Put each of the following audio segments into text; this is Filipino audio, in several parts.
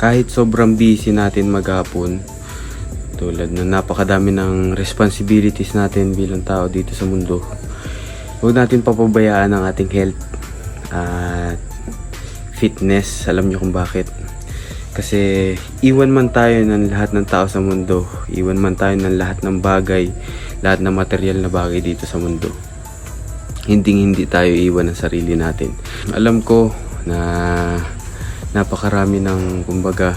kahit sobrang busy natin maghapon, tulad na napakadami ng responsibilities natin bilang tao dito sa mundo, huwag natin papabayaan ang ating health at fitness. Alam nyo kung bakit? Kasi iwan man tayo ng lahat ng tao sa mundo, iwan man tayo ng lahat ng bagay, lahat ng material na bagay dito sa mundo, hindi tayo iwan ng sarili natin. Alam ko na napakarami ng kumbaga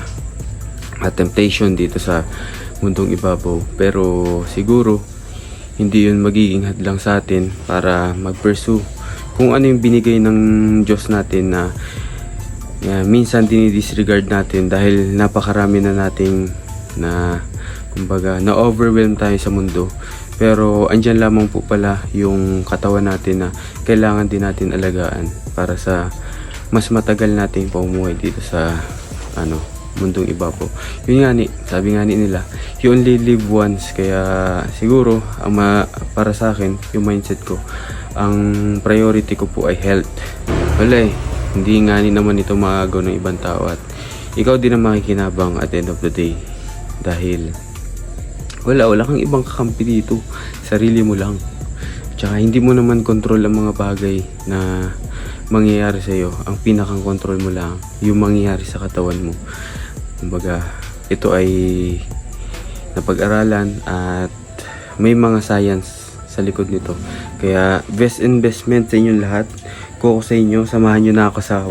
temptation dito sa mundong ibabaw, pero siguro hindi yun magiging hadlang sa atin para mag-pursue kung ano yung binigay ng Diyos natin na minsan dinidisregard natin dahil napakarami na nating na kumbaga na-overwhelm tayo sa mundo. Pero andyan lamang po pala yung katawan natin na kailangan din natin alagaan para sa mas matagal nating pamumuhay dito sa mundong ibabaw. Yun nga sabi nga nila, you only live once. Kaya siguro para sa akin, yung mindset ko, ang priority ko po ay health. Wala hindi nga naman ito maagaw ng ibang tao at ikaw din ang makikinabang at the end of the day. Dahil wala kang ibang kakampi dito, sarili mo lang. Tsaka hindi mo naman control ang mga bagay na mangyayari sa iyo. Ang pinakang control mo lang yung mangyayari sa katawan mo. Kumbaga, ito ay napag-aralan at may mga science sa likod nito. Kaya best investment sa inyong lahat. Kung sa inyo, samahan nyo na ako sa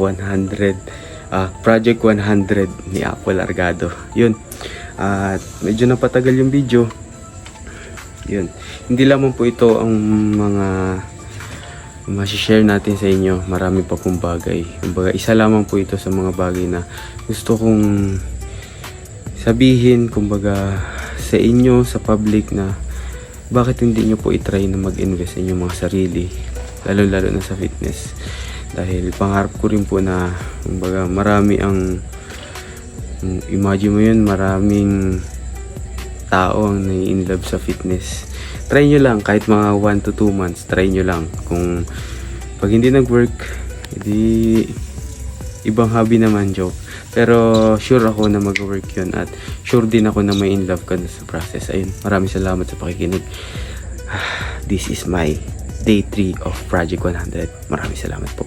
Project 100 ni Apple Argado. Yun. At medyo napatagal yung video. Yun. Hindi lamang po ito ang mga share natin sa inyo. Marami pa pong bagay. Kumbaga, isa lamang po ito sa mga bagay na gusto kong sabihin, kumbaga, sa inyo, sa public, na bakit hindi nyo po itry na mag-invest sa inyong mga sarili, lalo na sa fitness. Dahil pangarap ko rin po na kumbaga marami ang imagine mo yun, maraming tao ang nai-inlove sa fitness. Try nyo lang kahit mga 1 to 2 months, try nyo lang. Kung pag hindi nag-work, hindi ibang hobby naman, joke. Pero sure ako na mag-work yun at sure din ako na may in love ka sa process. Ayun, maraming salamat sa pakikinig. This is my day 3 of Project 100. Maraming salamat po.